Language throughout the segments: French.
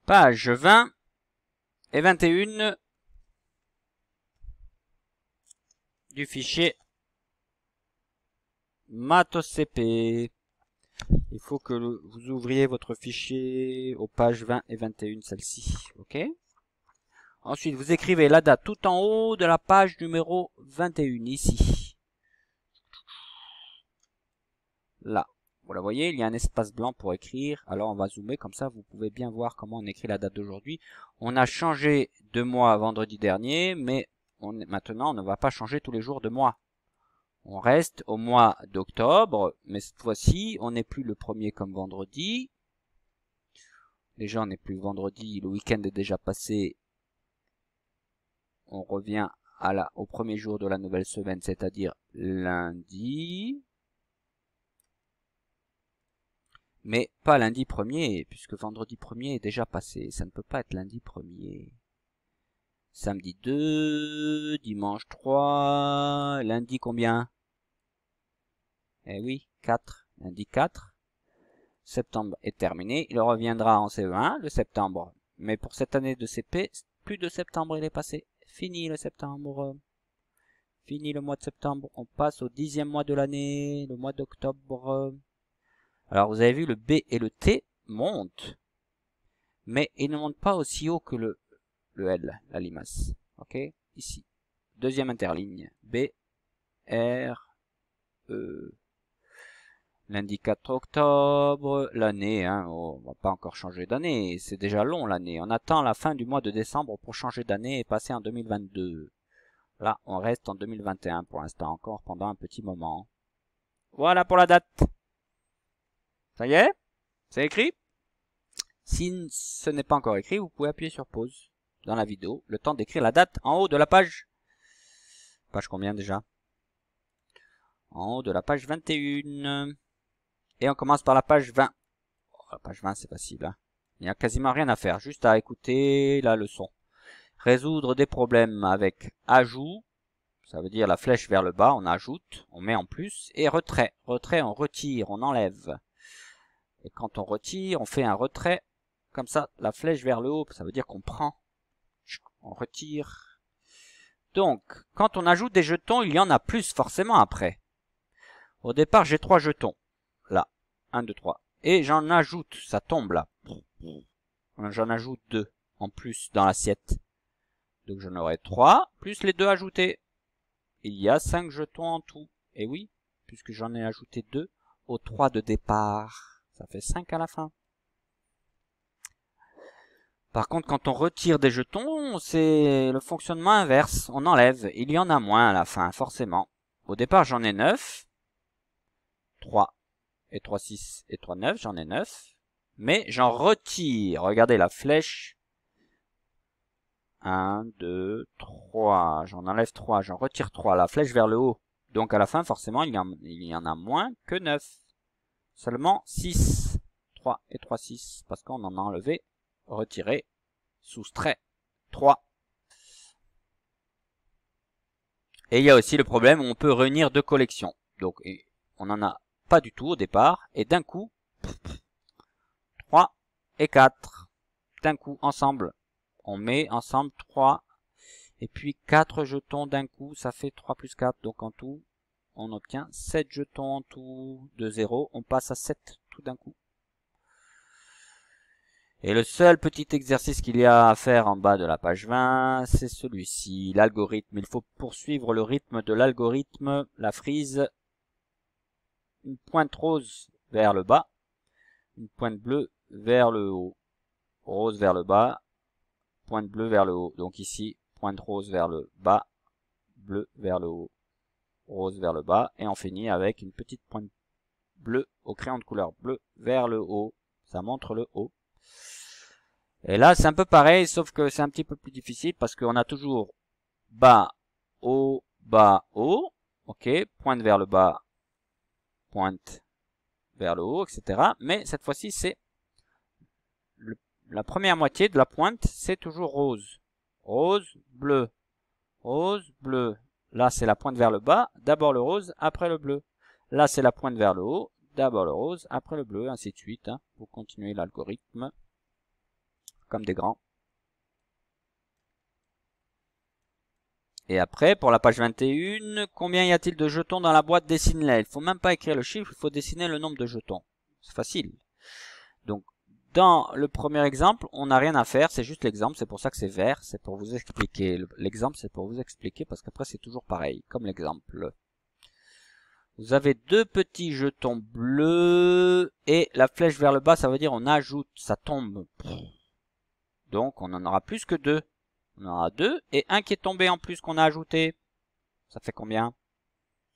Page 20 et 21 du fichier MathsCP. Il faut que vous ouvriez votre fichier aux pages 20 et 21, celle-ci. Ok. Ensuite, vous écrivez la date tout en haut de la page numéro 21, ici. Là. Vous la voyez, il y a un espace blanc pour écrire. Alors, on va zoomer, comme ça, vous pouvez bien voir comment on écrit la date d'aujourd'hui. On a changé de mois vendredi dernier, mais maintenant, on ne va pas changer tous les jours de mois. On reste au mois d'octobre, mais cette fois-ci, on n'est plus le premier comme vendredi. Déjà, on n'est plus vendredi, le week-end est déjà passé. On revient au premier jour de la nouvelle semaine, c'est-à-dire lundi. Mais pas lundi 1er, puisque vendredi 1er est déjà passé. Ça ne peut pas être lundi 1er. Samedi 2, dimanche 3, lundi combien? Eh oui, 4. Lundi 4. Septembre est terminé. Il reviendra en CE1, le septembre. Mais pour cette année de CP, plus de septembre il est passé. Fini le septembre. Fini le mois de septembre. On passe au 10e mois de l'année, le mois d'octobre. Alors vous avez vu, le B et le T montent. Mais ils ne montent pas aussi haut que le L, la limace. Ok, ici. Deuxième interligne. B, R, E. Lundi 4 octobre, l'année, hein, on va pas encore changer d'année, c'est déjà long l'année. On attend la fin du mois de décembre pour changer d'année et passer en 2022. Là, on reste en 2021 pour l'instant encore pendant un petit moment. Voilà pour la date. Ça y est? C'est écrit? Si ce n'est pas encore écrit, vous pouvez appuyer sur pause dans la vidéo, le temps d'écrire la date en haut de la page. Page combien déjà? En haut de la page 21. Et on commence par la page 20. Oh, la page 20, c'est facile. Hein. Il n'y a quasiment rien à faire, juste à écouter la leçon. Résoudre des problèmes avec ajout, ça veut dire la flèche vers le bas, on ajoute, on met en plus, et retrait. Retrait, on retire, on enlève. Et quand on retire, on fait un retrait, comme ça, la flèche vers le haut, ça veut dire qu'on prend, on retire. Donc, quand on ajoute des jetons, il y en a plus forcément après. Au départ, j'ai 3 jetons. Là, 1, 2, 3. Et j'en ajoute, ça tombe là. J'en ajoute 2 en plus dans l'assiette. Donc j'en aurai 3, plus les 2 ajoutés. Il y a 5 jetons en tout. Et oui, puisque j'en ai ajouté 2 aux 3 de départ. Ça fait 5 à la fin. Par contre, quand on retire des jetons, c'est le fonctionnement inverse. On enlève. Il y en a moins à la fin, forcément. Au départ, j'en ai 9. 3 et 3, 6 et 3, 9. J'en ai 9. Mais j'en retire. Regardez la flèche. 1, 2, 3. J'en enlève 3. J'en retire 3. La flèche vers le haut. Donc à la fin, forcément, il y en a moins que 9. Seulement 6. 3 et 3, 6. Parce qu'on en a enlevé, retiré, soustrait 3. Et il y a aussi le problème où on peut réunir 2 collections. Donc on n'en a pas du tout au départ. Et d'un coup, 3 et 4. D'un coup, ensemble. On met ensemble 3 et puis 4 jetons d'un coup, ça fait 3 plus 4. Donc en tout, on obtient 7 jetons en tout. De 0, on passe à 7 tout d'un coup. Et le seul petit exercice qu'il y a à faire en bas de la page 20, c'est celui-ci, l'algorithme. Il faut poursuivre le rythme de l'algorithme, la frise. Une pointe rose vers le bas, une pointe bleue vers le haut. Rose vers le bas, pointe bleue vers le haut. Donc ici, pointe rose vers le bas, bleu vers le haut, rose vers le bas. Et on finit avec une petite pointe bleue au crayon de couleur bleu vers le haut. Ça montre le haut. Et là, c'est un peu pareil, sauf que c'est un petit peu plus difficile parce qu'on a toujours bas, haut, ok, pointe vers le bas, pointe vers le haut, etc. Mais cette fois-ci, c'est la première moitié de la pointe, c'est toujours rose. Rose, bleu, rose, bleu. Là, c'est la pointe vers le bas, d'abord le rose, après le bleu. Là, c'est la pointe vers le haut, d'abord le rose, après le bleu, ainsi de suite. Hein. Vous continuez l'algorithme. comme des grands. Et après, pour la page 21, combien y a-t-il de jetons dans la boîte? Dessine-les. Il faut même pas écrire le chiffre, il faut dessiner le nombre de jetons. C'est facile. Donc, dans le premier exemple, on n'a rien à faire, c'est juste l'exemple, c'est pour ça que c'est vert, c'est pour vous expliquer. L'exemple, c'est pour vous expliquer, parce qu'après, c'est toujours pareil, comme l'exemple. Vous avez deux petits jetons bleus, et la flèche vers le bas, ça veut dire on ajoute, ça tombe. Donc, on en aura plus que deux. On en aura deux, et un qui est tombé en plus qu'on a ajouté. Ça fait combien?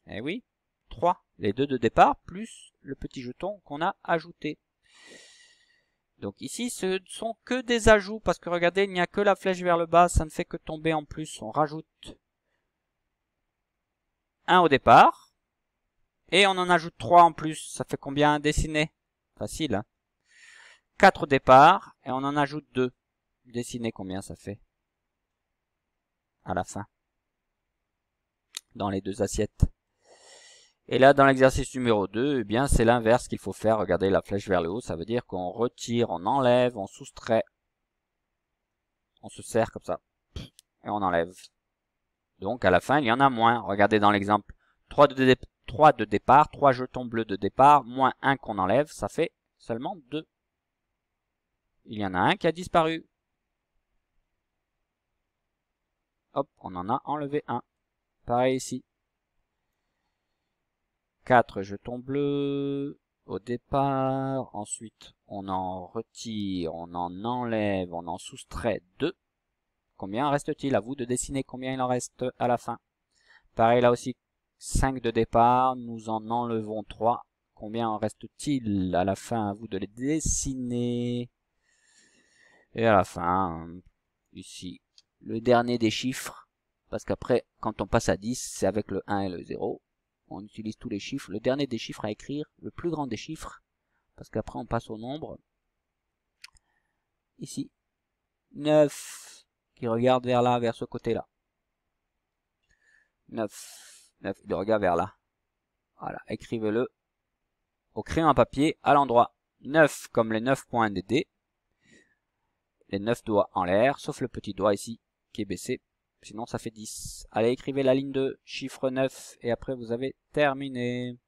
Eh oui, 3. Les deux de départ, plus le petit jeton qu'on a ajouté. Donc ici, ce ne sont que des ajouts, parce que regardez, il n'y a que la flèche vers le bas, ça ne fait que tomber en plus. On rajoute un au départ, et on en ajoute 3 en plus. Ça fait combien dessiner? Facile, hein? 4 au départ, et on en ajoute 2. Dessiner combien ça fait? À la fin. Dans les deux assiettes. Et là, dans l'exercice numéro 2, eh bien, c'est l'inverse qu'il faut faire. Regardez la flèche vers le haut, ça veut dire qu'on retire, on enlève, on soustrait. On se serre comme ça. Et on enlève. Donc, à la fin, il y en a moins. Regardez dans l'exemple. 3 de départ, 3 jetons bleus de départ, moins 1 qu'on enlève, ça fait seulement 2. Il y en a un qui a disparu. Hop, on en a enlevé un. Pareil ici. 4 jetons bleus au départ. Ensuite, on en retire, on en enlève, on en soustrait 2. Combien reste-t-il? À vous de dessiner combien il en reste à la fin. Pareil là aussi, 5 de départ, nous en enlevons 3. Combien en reste-t-il à la fin? À vous de les dessiner. Et à la fin, ici, le dernier des chiffres. Parce qu'après, quand on passe à 10, c'est avec le 1 et le 0. On utilise tous les chiffres. Le dernier des chiffres à écrire, le plus grand des chiffres. Parce qu'après, on passe au nombre. Ici, 9, qui regarde vers là, vers ce côté-là. 9, il regarde vers là. Voilà, écrivez-le au crayon à papier, à l'endroit. 9 comme les 9 points des dés. Les 9 doigts en l'air, sauf le petit doigt ici, qui est baissé. Sinon, ça fait 10. Allez, écrivez la ligne 2, chiffre 9, et après, vous avez terminé.